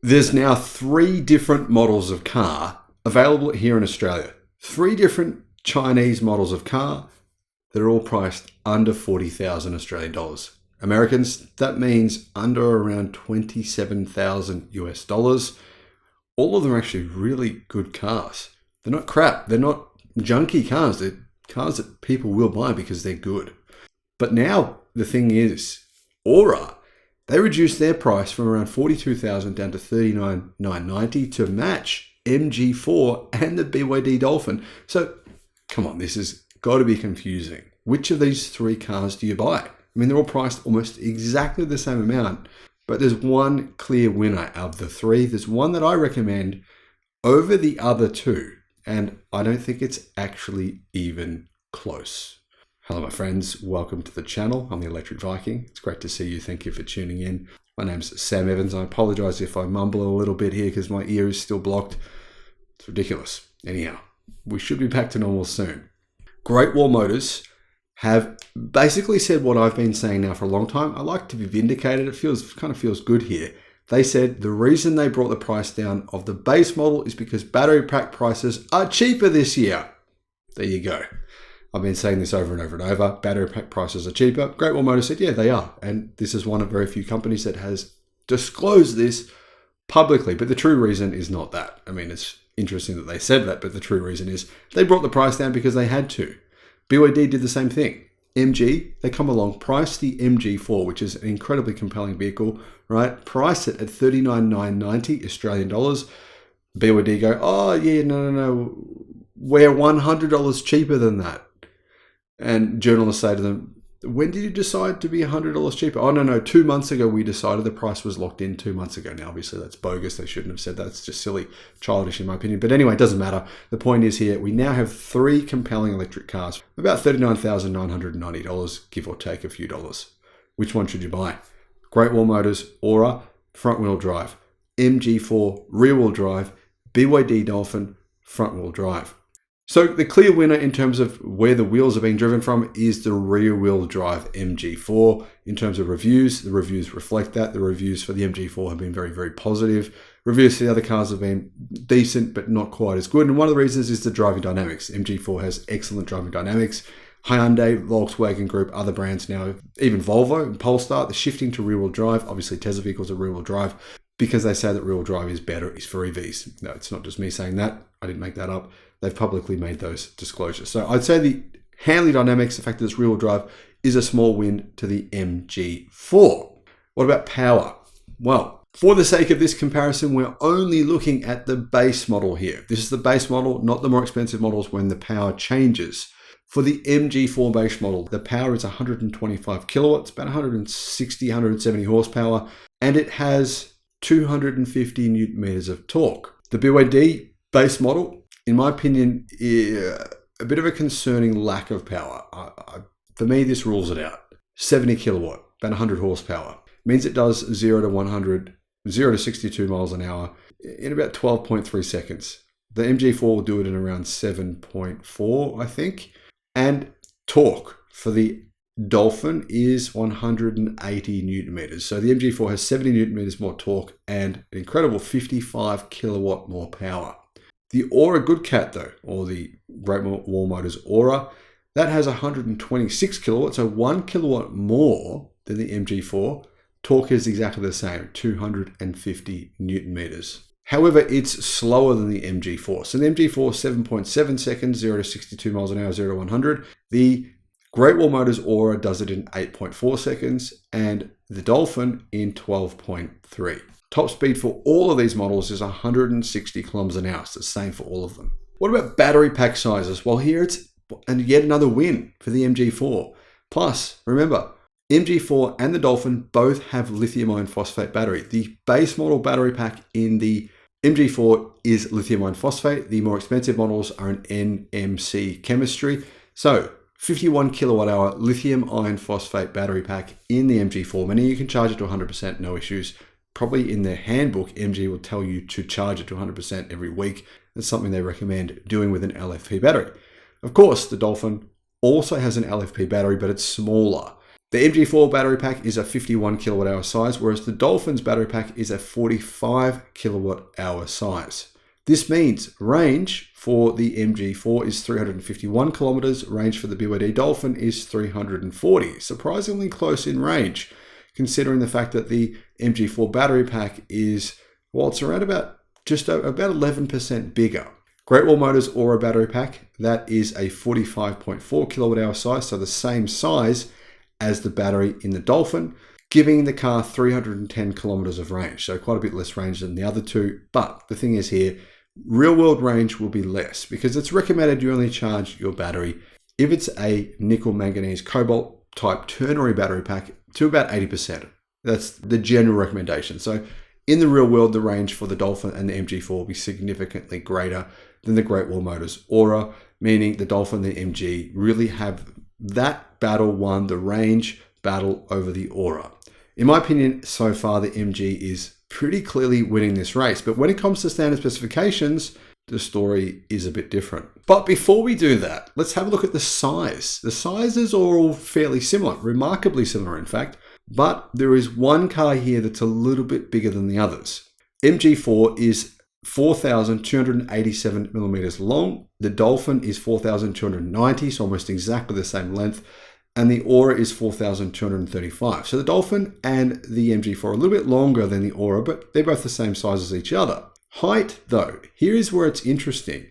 There's now 3 different models of car available here in Australia. 3 different Chinese models of car that are all priced under 40,000 Australian dollars. Americans, that means under around 27,000 US dollars. All of them are actually really good cars. They're not crap. They're not junky cars. They're cars that people will buy because they're good. But now the thing is, Ora, they reduced their price from around 42,000 down to 39,990 to match MG4 and the BYD Dolphin. So come on, this has got to be confusing. Which of these 3 cars do you buy? I mean, they're all priced almost exactly the same amount, but there's one clear winner out of the 3. There's one that I recommend over the other 2, and I don't think it's actually even close. Hello, my friends. Welcome to the channel. I'm the Electric Viking. It's great to see you. Thank you for tuning in. My name's Sam Evans. I apologize if I mumble a little bit here because my ear is still blocked. It's ridiculous. Anyhow, we should be back to normal soon. Great Wall Motors have basically said what I've been saying now for a long time. I like to be vindicated. It kind of feels good here. They said the reason they brought the price down of the base model is because battery pack prices are cheaper this year. There you go. I've been saying this over and over and over. Battery pack prices are cheaper. Great Wall Motors said, yeah, they are. And this is one of very few companies that has disclosed this publicly. But the true reason is not that. I mean, it's interesting that they said that, but the true reason is they brought the price down because they had to. BYD did the same thing. MG, they come along, price the MG4, which is an incredibly compelling vehicle, right? Price it at 39,990 Australian dollars. BYD go, oh yeah, no. We're $100 cheaper than that. And journalists say to them, when did you decide to be $100 cheaper? Oh, no, 2 months ago we decided the price was locked in 2 months ago. Now, obviously, that's bogus. They shouldn't have said that. It's just silly, childish in my opinion. But anyway, it doesn't matter. The point is here, we now have 3 compelling electric cars, about $39,990, give or take a few dollars. Which one should you buy? Great Wall Motors, Ora, front-wheel drive. MG4, rear-wheel drive. BYD Dolphin, front-wheel drive. So the clear winner in terms of where the wheels are being driven from is the rear-wheel drive MG4. In terms of reviews, the reviews reflect that. The reviews for the MG4 have been very, very positive. Reviews for the other cars have been decent, but not quite as good. And one of the reasons is the driving dynamics. MG4 has excellent driving dynamics. Hyundai, Volkswagen Group, other brands now, even Volvo and Polestar, they're shifting to rear-wheel drive. Obviously, Tesla vehicles are rear-wheel drive because they say that rear-wheel drive is better, is for EVs. No, it's not just me saying that. I didn't make that up. They've publicly made those disclosures. So I'd say the handling dynamics, the fact that it's rear-wheel drive, is a small win to the MG4. What about power? Well, for the sake of this comparison, we're only looking at the base model here. This is the base model, not the more expensive models when the power changes. For the MG4 base model, the power is 125 kilowatts, about 160, 170 horsepower, and it has 250 newton meters of torque. The BYD base model, in my opinion, a bit of a concerning lack of power. For me, this rules it out. 70 kilowatt, about 100 horsepower. Means it does 0 to 62 miles an hour in about 12.3 seconds. The MG4 will do it in around 7.4, I think. And torque for the Dolphin is 180 newton meters. So the MG4 has 70 newton meters more torque and an incredible 55 kilowatt more power. The Ora Good Cat, though, or the Great Wall Motors Ora, that has 126 kilowatts, so 1 kilowatt more than the MG4. Torque is exactly the same, 250 newton meters. However, it's slower than the MG4. So the MG4 is 7.7 seconds, 0 to 62 miles an hour, 0 to 100. The Great Wall Motors Ora does it in 8.4 seconds, and the Dolphin in 12.3. Top speed for all of these models is 160 kilometers an hour. It's the same for all of them. What about battery pack sizes? Well, here it's yet another win for the MG4. Plus, remember, MG4 and the Dolphin both have lithium iron phosphate battery. The base model battery pack in the MG4 is lithium iron phosphate. The more expensive models are an NMC chemistry. So 51 kilowatt hour lithium iron phosphate battery pack in the MG4. Meaning you can charge it to 100%, no issues. Probably in their handbook, MG will tell you to charge it to 100% every week. That's something they recommend doing with an LFP battery. Of course, the Dolphin also has an LFP battery, but it's smaller. The MG4 battery pack is a 51 kilowatt hour size, whereas the Dolphin's battery pack is a 45 kilowatt hour size. This means range for the MG4 is 351 kilometers, range for the BYD Dolphin is 340. Surprisingly close in range, considering the fact that the MG4 battery pack is, well, it's around about 11% bigger. Great Wall Motors Ora battery pack, that is a 45.4 kilowatt hour size, so the same size as the battery in the Dolphin, giving the car 310 kilometers of range. So quite a bit less range than the other two. But the thing is here, real world range will be less because it's recommended you only charge your battery if it's a nickel manganese cobalt type ternary battery pack to about 80%. That's the general recommendation. So in the real world, the range for the Dolphin and the MG4 will be significantly greater than the Great Wall Motors Ora, meaning the Dolphin and the MG really have that battle won, the range battle over the Ora. In my opinion, so far the MG is pretty clearly winning this race, but when it comes to standard specifications, the story is a bit different. But before we do that, let's have a look at the size. The sizes are all fairly similar, remarkably similar in fact, but there is one car here that's a little bit bigger than the others. MG4 is 4,287 millimeters long. The Dolphin is 4,290, so almost exactly the same length. And the Ora is 4,235. So the Dolphin and the MG4 are a little bit longer than the Ora, but they're both the same size as each other. Height, though, here is where it's interesting.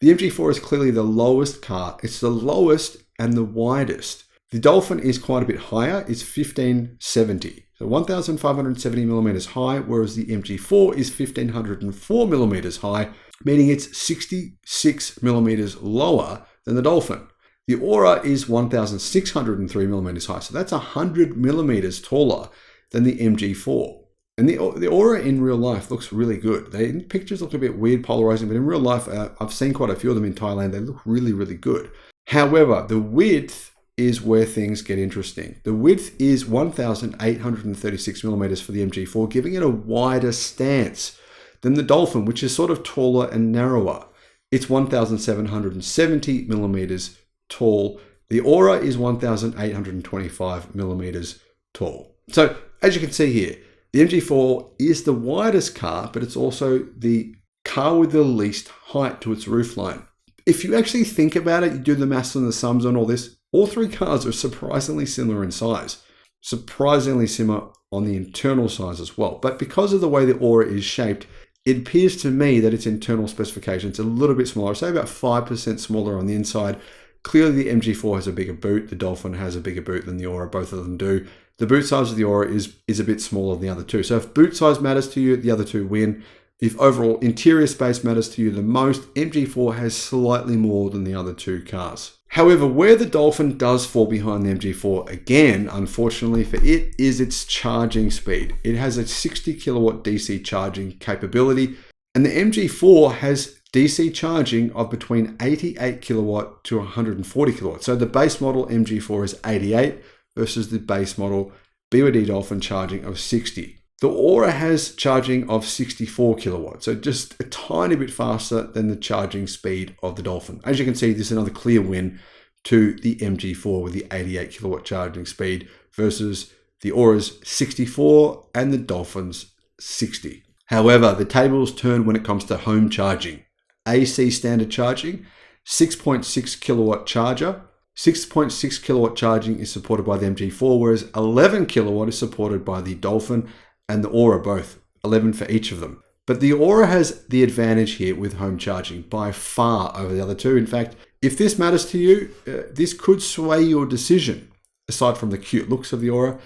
The MG4 is clearly the lowest car. It's the lowest and the widest. The Dolphin is quite a bit higher. It's 1,570. So 1,570 millimeters high, whereas the MG4 is 1,504 millimeters high, meaning it's 66 millimeters lower than the Dolphin. The Ora is 1,603 millimeters high, so that's 100 millimeters taller than the MG4. And the Ora in real life looks really good. In pictures look a bit weird, polarizing, but in real life, I've seen quite a few of them in Thailand. They look really, really good. However, the width is where things get interesting. The width is 1,836 millimeters for the MG4, giving it a wider stance than the Dolphin, which is sort of taller and narrower. It's 1,770 millimeters tall. The Ora is 1,825 millimeters tall. So as you can see here, the MG4 is the widest car, but it's also the car with the least height to its roofline. If you actually think about it, you do the maths and the sums on all this, all three cars are surprisingly similar in size, surprisingly similar on the internal size as well. But because of the way the Ora is shaped, it appears to me that its internal specifications are a little bit smaller, say about 5% smaller on the inside. Clearly the MG4 has a bigger boot, the Dolphin has a bigger boot than the Ora, both of them do. The boot size of the Ora is a bit smaller than the other two. So if boot size matters to you, the other two win. If overall interior space matters to you the most, MG4 has slightly more than the other two cars. However, where the Dolphin does fall behind the MG4, again, unfortunately for it, is its charging speed. It has a 60 kilowatt DC charging capability, and the MG4 has DC charging of between 88 kilowatt to 140 kilowatt. So the base model MG4 is 88 versus the base model BYD Dolphin charging of 60. The Ora has charging of 64 kilowatts, so just a tiny bit faster than the charging speed of the Dolphin. As you can see, this is another clear win to the MG4 with the 88 kilowatt charging speed versus the Ora's 64 and the Dolphin's 60. However, the tables turn when it comes to home charging. AC standard charging, 6.6 kilowatt charger. 6.6 kilowatt charging is supported by the MG4, whereas 11 kilowatt is supported by the Dolphin and the Ora, both 11 for each of them. But the Ora has the advantage here with home charging by far over the other two. In fact, if this matters to you, this could sway your decision, aside from the cute looks of the Ora.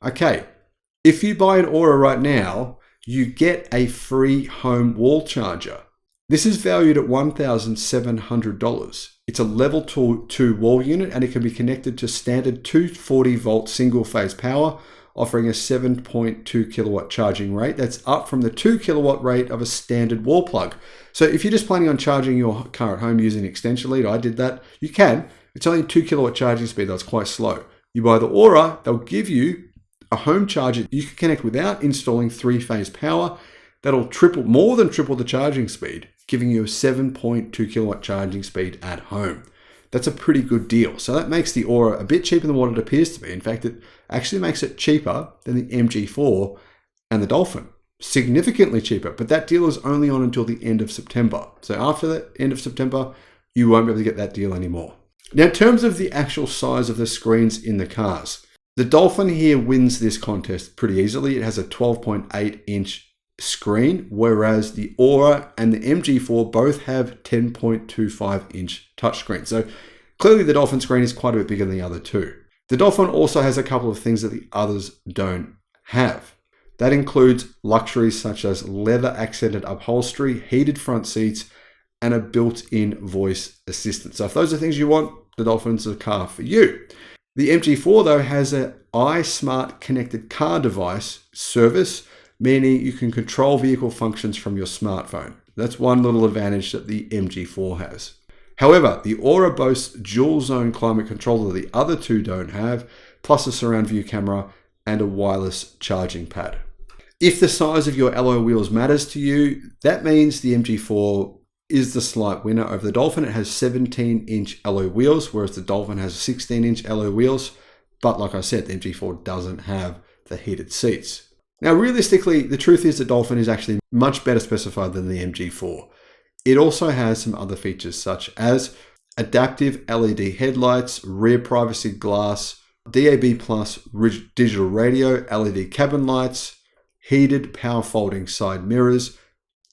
Okay, if you buy an Ora right now, you get a free home wall charger. This is valued at $1,700. It's a level 2 wall unit, and it can be connected to standard 240 volt single phase power, offering a 7.2 kilowatt charging rate. That's up from the 2 kilowatt rate of a standard wall plug. So if you're just planning on charging your car at home using an extension lead, I did that, you can. It's only 2 kilowatt charging speed, that's quite slow. You buy the Ora, they'll give you a home charger you can connect without installing 3-phase power. That'll more than triple the charging speed, giving you a 7.2 kilowatt charging speed at home. That's a pretty good deal. So that makes the Ora a bit cheaper than what it appears to be. In fact, it actually makes it cheaper than the MG4 and the Dolphin. Significantly cheaper, but that deal is only on until the end of September. So after the end of September, you won't be able to get that deal anymore. Now, in terms of the actual size of the screens in the cars, the Dolphin here wins this contest pretty easily. It has a 12.8-inch screen, whereas the Ora and the MG4 both have 10.25-inch touchscreens. So clearly the Dolphin screen is quite a bit bigger than the other two. The Dolphin also has a couple of things that the others don't have. That includes luxuries such as leather accented upholstery, heated front seats, and a built-in voice assistant. So if those are things you want, the Dolphin's a car for you. The MG4 though has an iSmart connected car device service, meaning you can control vehicle functions from your smartphone. That's one little advantage that the MG4 has. However, the Ora boasts dual zone climate control that the other two don't have, plus a surround view camera and a wireless charging pad. If the size of your alloy wheels matters to you, that means the MG4 is the slight winner over the Dolphin. It has 17-inch alloy wheels, whereas the Dolphin has 16-inch alloy wheels. But like I said, the MG4 doesn't have the heated seats. Now, realistically, the truth is the Dolphin is actually much better specified than the MG4. It also has some other features such as adaptive LED headlights, rear privacy glass, DAB+ digital radio, LED cabin lights, heated power folding side mirrors,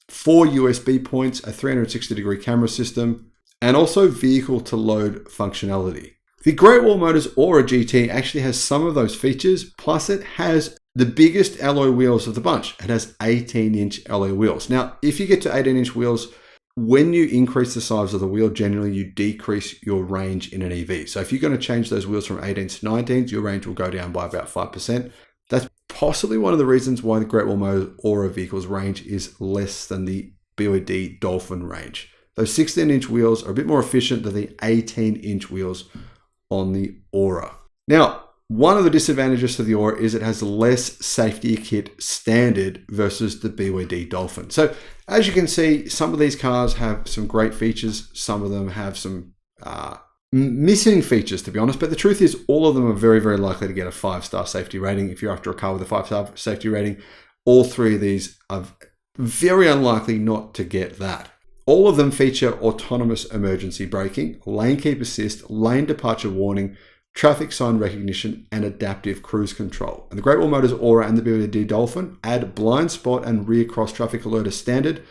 4 USB points, a 360-degree camera system, and also vehicle to load functionality. The Great Wall Motors Ora GT actually has some of those features, plus it has the biggest alloy wheels of the bunch. It has 18-inch alloy wheels. Now, if you get to 18-inch wheels, when you increase the size of the wheel, generally you decrease your range in an EV. So if you're going to change those wheels from 18s to 19s, your range will go down by about 5%. That's possibly one of the reasons why the Great Wall Motors Ora vehicle's range is less than the BYD Dolphin range. Those 16-inch wheels are a bit more efficient than the 18-inch wheels on the Ora. Now, one of the disadvantages to the Ora is it has less safety kit standard versus the BYD Dolphin. So as you can see, some of these cars have some great features. Some of them have some missing features, to be honest. But the truth is all of them are very, very likely to get a 5-star safety rating. If you're after a car with a 5-star safety rating, all three of these are very unlikely not to get that. All of them feature autonomous emergency braking, lane keep assist, lane departure warning, traffic sign recognition, and adaptive cruise control. And the Great Wall Motors Ora and the BYD Dolphin add blind spot and rear cross traffic alert as standard,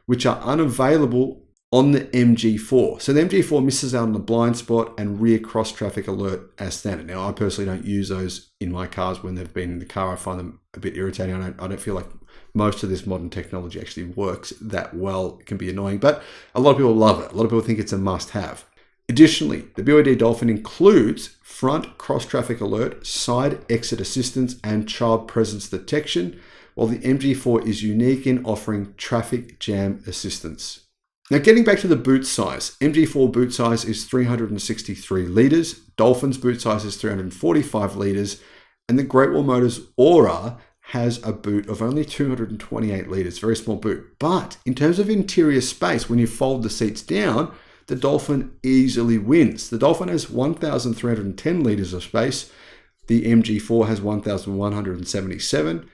which are unavailable on the MG4. So the MG4 misses out on the blind spot and rear cross traffic alert as standard. Now, I personally don't use those in my cars when they've been in the car. I find them a bit irritating. I don't feel like most of this modern technology actually works that well. It can be annoying, but a lot of people love it. A lot of people think it's a must-have. Additionally, the BYD Dolphin includes front cross-traffic alert, side exit assistance, and child presence detection, while the MG4 is unique in offering traffic jam assistance. Now, getting back to the boot size, MG4 boot size is 363 litres, Dolphin's boot size is 345 litres, and the Great Wall Motors Ora has a boot of only 228 litres, very small boot. But in terms of interior space, when you fold the seats down, the Dolphin easily wins. The Dolphin has 1,310 litres of space, the MG4 has 1,177,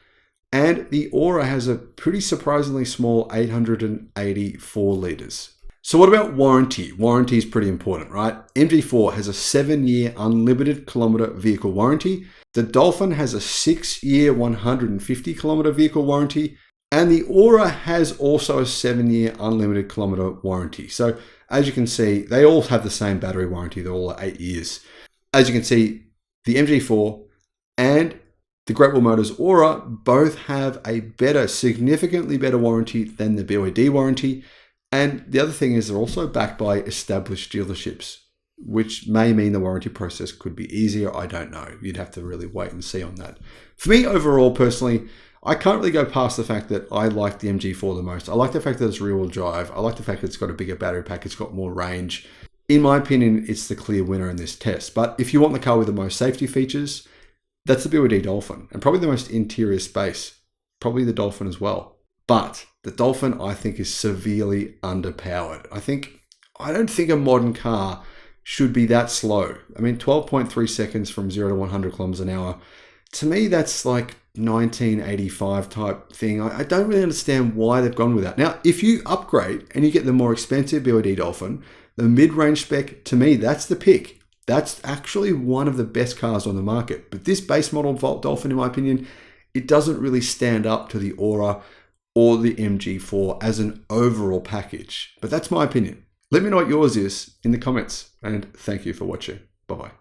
and the Ora has a pretty surprisingly small 884 litres. So what about warranty? Warranty is pretty important, right? MG4 has a 7-year unlimited kilometre vehicle warranty. The Dolphin has a 6-year 150 kilometre vehicle warranty. And the Ora has also a 7-year unlimited kilometre warranty. So as you can see, they all have the same battery warranty. They're all 8 years. As you can see, the MG4 and the Great Wall Motors Ora both have a better, significantly better warranty than the BYD warranty. And the other thing is they're also backed by established dealerships, which may mean the warranty process could be easier. I don't know. You'd have to really wait and see on that. For me, overall, personally, I can't really go past the fact that I like the MG4 the most. I like the fact that it's rear-wheel drive. I like the fact that it's got a bigger battery pack. It's got more range. In my opinion, it's the clear winner in this test. But if you want the car with the most safety features, that's the BYD Dolphin. And probably the most interior space. Probably the Dolphin as well. But the Dolphin, I think, is severely underpowered. I don't think a modern car should be that slow. I mean, 12.3 seconds from 0 to 100 kilometers an hour. To me, that's like 1985 type thing. I don't really understand why they've gone with that. Now, if you upgrade and you get the more expensive BYD Dolphin, the mid-range spec, to me, that's the pick. That's actually one of the best cars on the market. But this base model Dolphin, in my opinion, it doesn't really stand up to the Ora or the MG4 as an overall package. But that's my opinion. Let me know what yours is in the comments. And thank you for watching. Bye-bye.